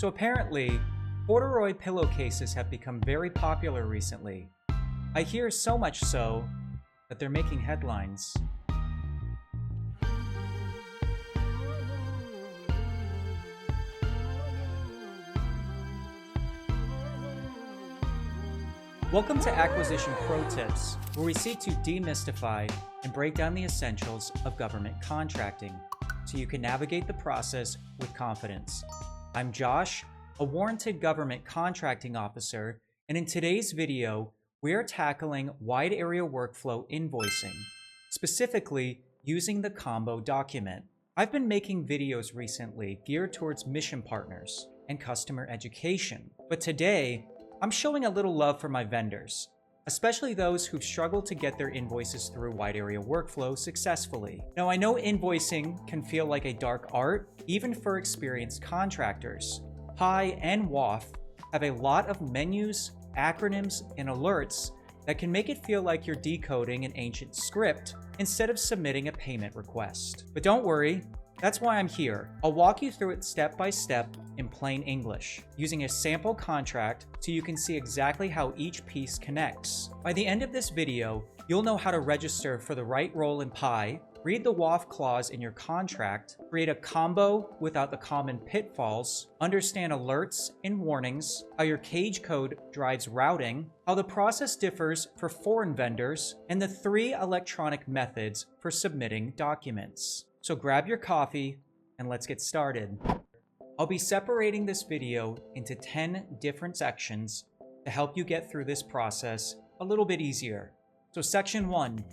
So apparently, corduroy pillowcases have become very popular recently. I hear so much so that they're making headlines. Welcome to Acquisition Pro Tips, where we seek to demystify and break down the essentials of government contracting so you can navigate the process with confidence. I'm Josh, a warranted government contracting officer, and in today's video, we are tackling wide area workflow invoicing, specifically using the combo document. I've been making videos recently geared towards mission partners and customer education, but today, I'm showing a little love for my vendors, especially those who've struggled to get their invoices through wide area workflow successfully. Now, I know invoicing can feel like a dark art, even for experienced contractors. PIEE and WAWF have a lot of menus, acronyms, and alerts that can make it feel like you're decoding an ancient script instead of submitting a payment request. But don't worry, that's why I'm here. I'll walk you through it step by step in plain English, using a sample contract so you can see exactly how each piece connects. By the end of this video, you'll know how to register for the right role in PIEE, read the WAWF clause in your contract, create a combo without the common pitfalls, understand alerts and warnings, how your cage code drives routing, how the process differs for foreign vendors, and the 3 electronic methods for submitting documents. So grab your coffee and let's get started. I'll be separating this video into 10 different sections to help you get through this process a little bit easier. So section 1,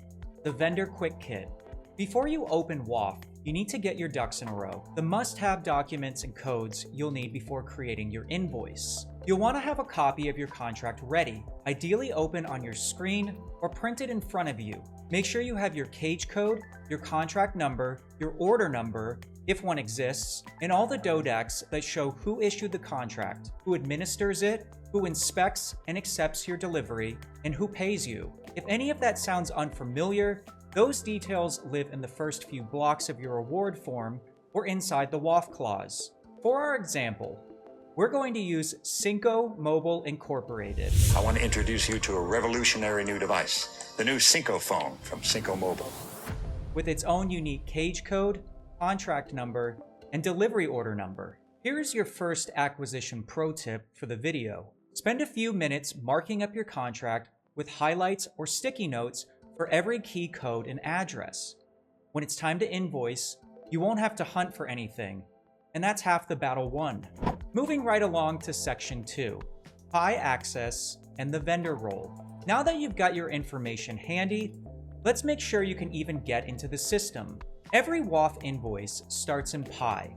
the vendor quick kit. Before you open WAWF, you need to get your ducks in a row. The must-have documents and codes you'll need before creating your invoice. You'll want to have a copy of your contract ready, ideally open on your screen or printed in front of you. Make sure you have your cage code, your contract number, your order number, if one exists, and all the dodecs that show who issued the contract, who administers it, who inspects and accepts your delivery, and who pays you. If any of that sounds unfamiliar, those details live in the first few blocks of your award form or inside the WAWF clause. For our example, we're going to use Cinco Mobile Incorporated. I want to introduce you to a revolutionary new device, the new Cinco phone from Cinco Mobile. With its own unique cage code, contract number, and delivery order number. Here's your first acquisition pro tip for the video. Spend a few minutes marking up your contract with highlights or sticky notes for every key code and address. When it's time to invoice, you won't have to hunt for anything, and that's half the battle won. Moving right along to section 2, PIEE access and the vendor role. Now that you've got your information handy, let's make sure you can even get into the system. Every WAWF invoice starts in PIEE,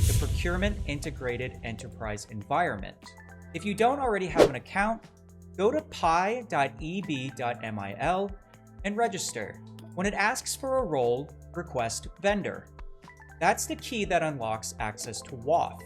the Procurement Integrated Enterprise Environment. If you don't already have an account, go to pie.eb.mil and register. When it asks for a role, request vendor. That's the key that unlocks access to WAWF.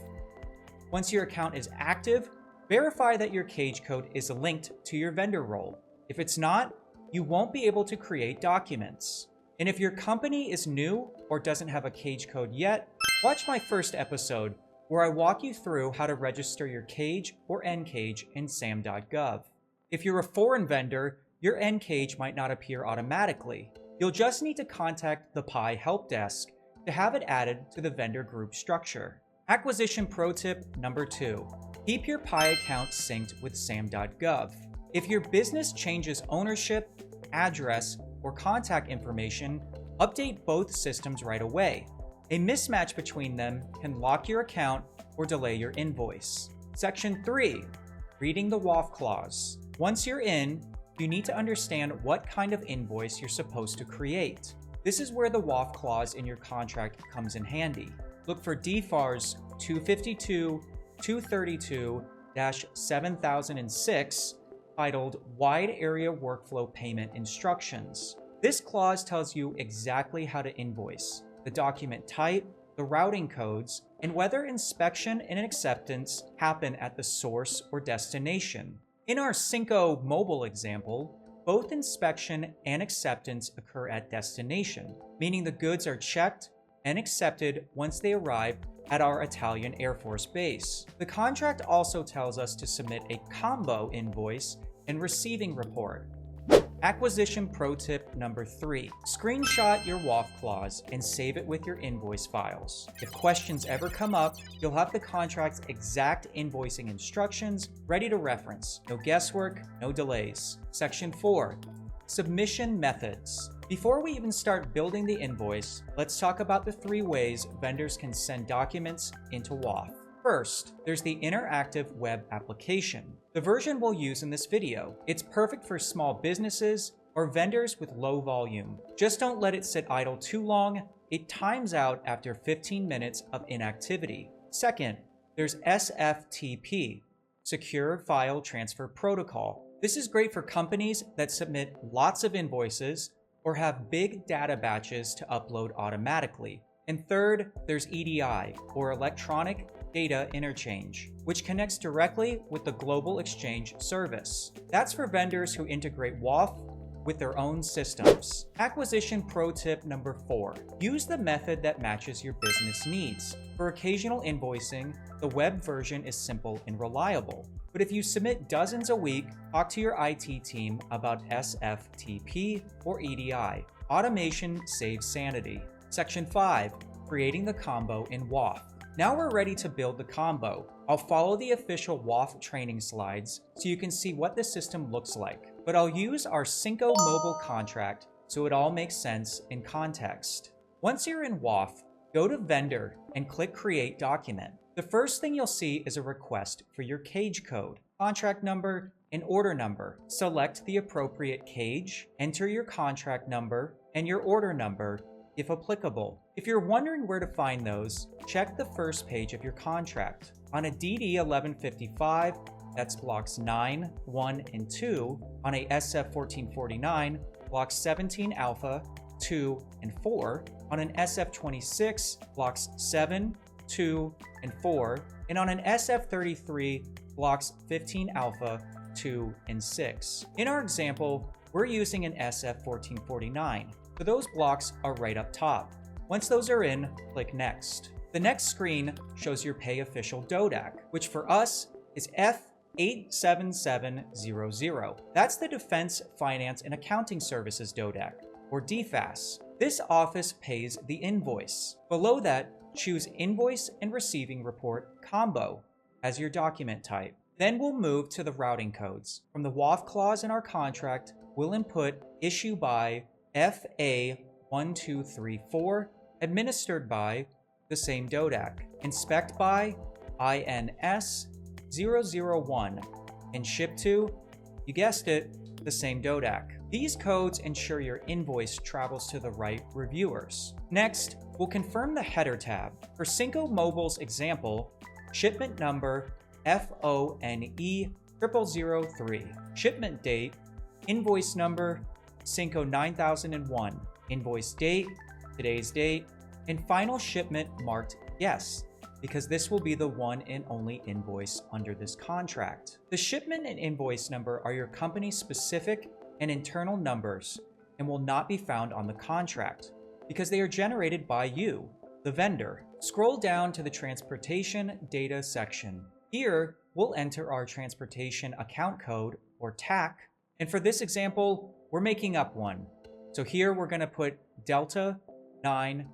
Once your account is active, verify that your cage code is linked to your vendor role. If it's not, you won't be able to create documents. And if your company is new or doesn't have a cage code yet, watch my first episode where I walk you through how to register your cage or NCage in sam.gov. If you're a foreign vendor, your NCage might not appear automatically. You'll just need to contact the PIEE help desk to have it added to the vendor group structure. Acquisition pro tip number 2, keep your PIEE account synced with sam.gov. If your business changes ownership, address, or contact information, update both systems right away. A mismatch between them can lock your account or delay your invoice. Section 3, reading the WAWF clause. Once you're in, you need to understand what kind of invoice you're supposed to create. This is where the WAWF clause in your contract comes in handy. Look for DFARS 252-232-7006, titled Wide Area Workflow Payment Instructions. This clause tells you exactly how to invoice, the document type, the routing codes, and whether inspection and acceptance happen at the source or destination. In our Cinco Mobile example, both inspection and acceptance occur at destination, meaning the goods are checked, and accepted once they arrive at our Italian Air Force base. The contract also tells us to submit a combo invoice and receiving report. Acquisition pro tip number 3. Screenshot your WAWF clause and save it with your invoice files. If questions ever come up, you'll have the contract's exact invoicing instructions ready to reference. No guesswork, no delays. Section 4. Submission methods. Before we even start building the invoice, let's talk about the 3 ways vendors can send documents into WAWF. First, there's the interactive web application, the version we'll use in this video. It's perfect for small businesses or vendors with low volume. Just don't let it sit idle too long. It times out after 15 minutes of inactivity. Second, there's SFTP, Secure File Transfer Protocol. This is great for companies that submit lots of invoices or have big data batches to upload automatically. And third, there's EDI, or Electronic Data Interchange, which connects directly with the Global Exchange Service. That's for vendors who integrate WAWF with their own systems. Acquisition pro tip number 4. Use the method that matches your business needs. For occasional invoicing, the web version is simple and reliable. But if you submit dozens a week, talk to your IT team about SFTP or EDI. Automation saves sanity. Section 5. Creating the combo in WAWF. Now we're ready to build the combo. I'll follow the official WAWF training slides so you can see what the system looks like. But I'll use our Synco mobile contract so it all makes sense in context. Once you're in WAWF, go to Vendor and click Create Document. The first thing you'll see is a request for your cage code, contract number, and order number. Select the appropriate cage, enter your contract number, and your order number, if applicable. If you're wondering where to find those, check the first page of your contract. On a DD 1155, that's blocks 9, 1, and 2. On a SF 1449, blocks 17 alpha, 2, and 4. On an SF 26, blocks 7, 2, and 4. And on an SF 33, blocks 15 alpha, 2, and 6. In our example, we're using an SF 1449. So those blocks are right up top. Once those are in, click Next. The next screen shows your Pay Official DODAC, which for us is F87700. That's the Defense Finance and Accounting Services DODAC, or DFARS. This office pays the invoice. Below that, choose Invoice and Receiving Report Combo as your document type. Then we'll move to the routing codes. From the WAWF clause in our contract, we'll input Issue by FA1234, administered by the same DODAC, inspect by INS001, and ship to, you guessed it, the same DODAC. These codes ensure your invoice travels to the right reviewers. Next, we'll confirm the header tab. For Synco Mobile's example, shipment number FONE0003, shipment date, invoice number Synco 9001, invoice date, today's date, and final shipment marked yes, because this will be the one and only invoice under this contract. The shipment and invoice number are your company's specific and internal numbers and will not be found on the contract because they are generated by you, the vendor. Scroll down to the Transportation Data section. Here, we'll enter our Transportation Account Code, or TAC, and for this example, we're making up one. So here we're going to put Delta 9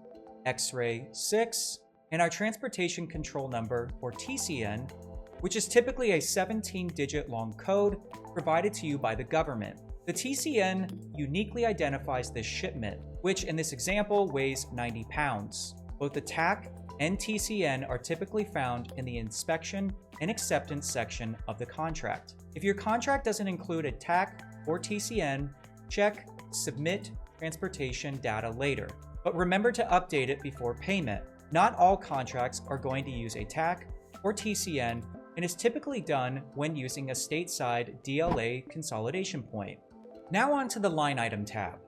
X-ray 6 and our Transportation Control Number, or TCN, which is typically a 17-digit long code provided to you by the government. The TCN uniquely identifies this shipment, which in this example weighs 90 pounds. Both the TAC and TCN are typically found in the Inspection and Acceptance section of the contract. If your contract doesn't include a TAC or TCN, check Submit Transportation Data later. But remember to update it before payment. Not all contracts are going to use a TAC or TCN, and is typically done when using a stateside DLA consolidation point. Now on to the Line Item tab.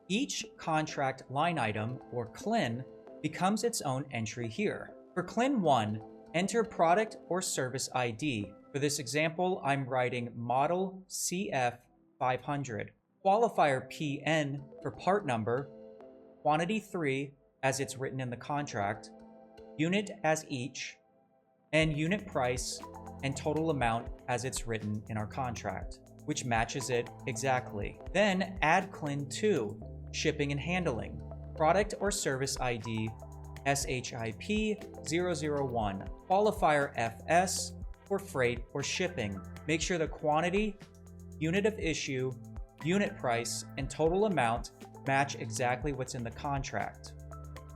Each contract line item, or CLIN, becomes its own entry here. For CLIN 1, enter Product or Service ID. For this example, I'm writing Model CF500. Qualifier PN for part number, quantity 3, as it's written in the contract, unit as each, and unit price and total amount as it's written in our contract, which matches it exactly. Then add CLIN 2, shipping and handling, product or service ID SHIP 001, qualifier FS for freight or shipping. Make sure the quantity, unit of issue, unit price, and total amount match exactly what's in the contract.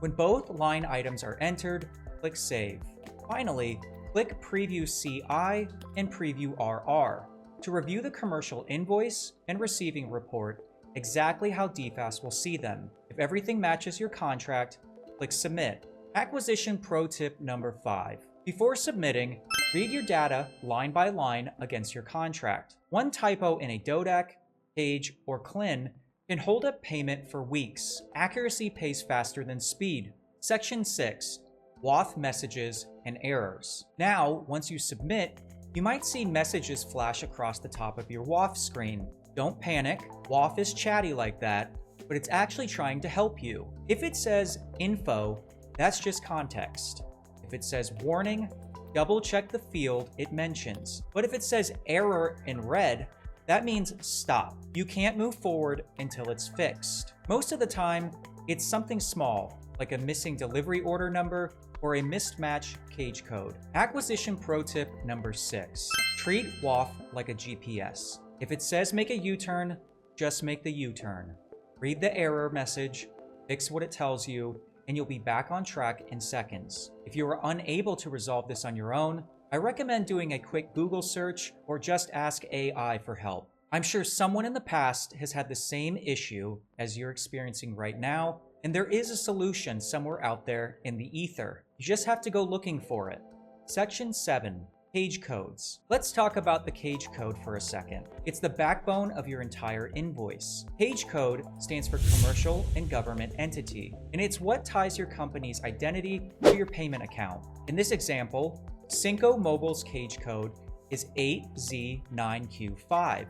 When both line items are entered, click Save. Finally, click Preview CI and Preview RR to review the commercial invoice and receiving report exactly how DFARS will see them. If everything matches your contract, click Submit. Acquisition Pro Tip number 5. Before submitting, read your data line by line against your contract. One typo in a DODAC, page, or CLIN can hold up payment for weeks. Accuracy pays faster than speed. Section 6. WAWF messages and errors. Now, once you submit, you might see messages flash across the top of your WAWF screen. Don't panic, WAWF is chatty like that, but it's actually trying to help you. If it says info, that's just context. If it says warning, double check the field it mentions. But if it says error in red, that means stop. You can't move forward until it's fixed. Most of the time, it's something small, like a missing delivery order number or a mismatched cage code. Acquisition Pro Tip number 6. Treat WAWF like a GPS. If it says make a U-turn, just make the U-turn. Read the error message, fix what it tells you, and you'll be back on track in seconds. If you are unable to resolve this on your own, I recommend doing a quick Google search or just ask AI for help. I'm sure someone in the past has had the same issue as you're experiencing right now, and there is a solution somewhere out there in the ether. You just have to go looking for it. Section 7. Cage codes. Let's talk about the cage code for a second. It's the backbone of your entire invoice. Cage code stands for commercial and government entity, and it's what ties your company's identity to your payment account. In this example, Cinco Mobile's cage code is 8Z9Q5,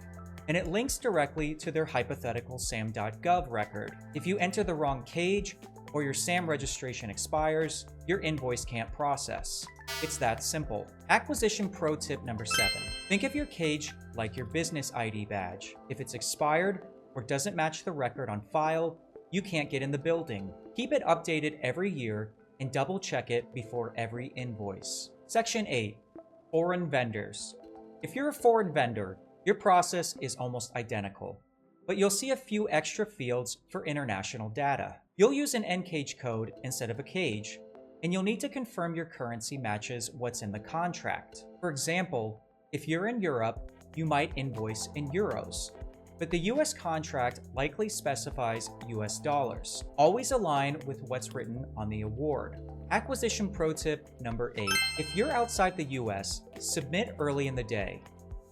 and it links directly to their hypothetical SAM.gov record. If you enter the wrong cage or your SAM registration expires, your invoice can't process. It's that simple. Acquisition Pro Tip number 7. Think of your cage like your business ID badge. If it's expired or doesn't match the record on file, you can't get in the building. Keep it updated every year and double check it before every invoice. Section 8. Foreign vendors. If you're a foreign vendor, your process is almost identical, but you'll see a few extra fields for international data. You'll use an NCage code instead of a cage, and you'll need to confirm your currency matches what's in the contract. For example, if you're in Europe, you might invoice in euros, but the US contract likely specifies US dollars. Always align with what's written on the award. Acquisition Pro Tip number 8. If you're outside the US, submit early in the day.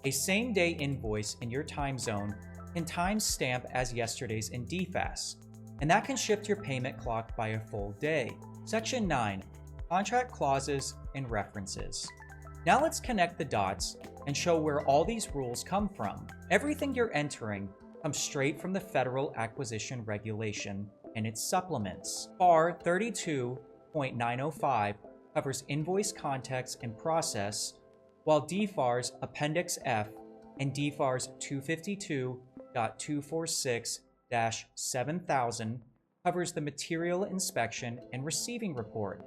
A same-day invoice in your time zone can timestamp as yesterday's in DFARS, and that can shift your payment clock by a full day. Section 9. Contract clauses and references. Now let's connect the dots and show where all these rules come from. Everything you're entering comes straight from the Federal Acquisition Regulation and its supplements. FAR 32.905 covers invoice context and process, while DFARS Appendix F and DFARS 252.246-7000 covers the material inspection and receiving report,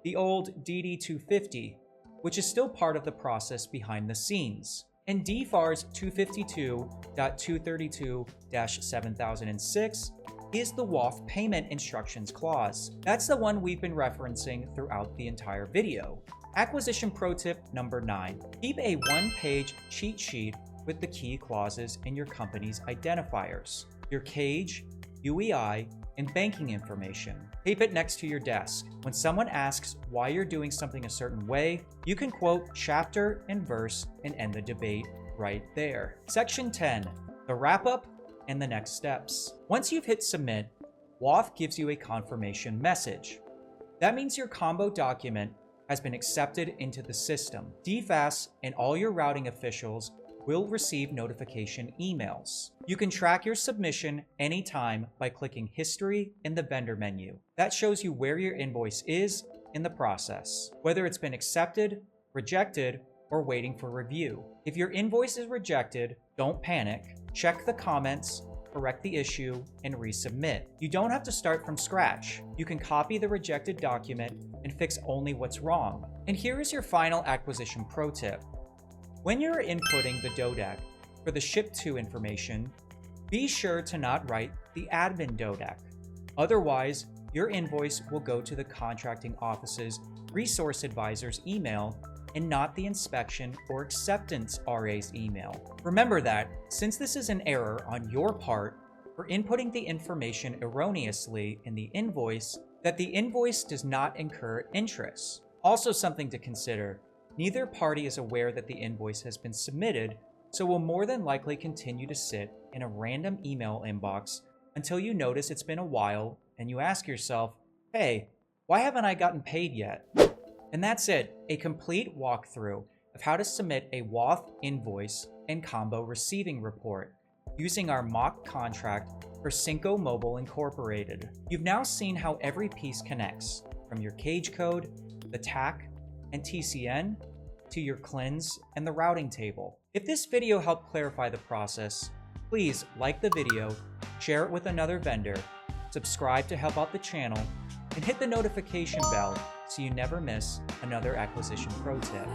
the old DD 250, which is still part of the process behind the scenes. And DFARS 252.232-7006 is the WAWF Payment Instructions Clause. That's the one we've been referencing throughout the entire video. Acquisition Pro Tip number 9. Keep a one-page cheat sheet with the key clauses in your company's identifiers, your cage, UEI, and banking information. Tape it next to your desk. When someone asks why you're doing something a certain way, you can quote chapter and verse and end the debate right there. Section 10. The wrap-up and the next steps. Once you've hit submit, WAWF gives you a confirmation message. That means your combo document has been accepted into the system. DFARS and all your routing officials will receive notification emails. You can track your submission anytime by clicking History in the vendor menu. That shows you where your invoice is in the process, whether it's been accepted, rejected, or waiting for review. If your invoice is rejected, don't panic. Check the comments, correct the issue, and resubmit. You don't have to start from scratch. You can copy the rejected document and fix only what's wrong. And here is your final acquisition pro tip. When you're inputting the DODAC for the ship to information, be sure to not write the admin DODAC. Otherwise, your invoice will go to the contracting office's resource advisor's email and not the inspection or acceptance RA's email. Remember that, since this is an error on your part for inputting the information erroneously in the invoice, that the invoice does not incur interest. Also something to consider, neither party is aware that the invoice has been submitted, so will more than likely continue to sit in a random email inbox until you notice it's been a while and you ask yourself, hey, why haven't I gotten paid yet? And that's it, a complete walkthrough of how to submit a WAWF invoice and combo receiving report using our mock contract for Cinco Mobile Incorporated. You've now seen how every piece connects, from your cage code, the TAC, and TCN, to your CLINS and the routing table. If this video helped clarify the process, please like the video, share it with another vendor, subscribe to help out the channel, and hit the notification bell so you never miss another acquisition pro tip.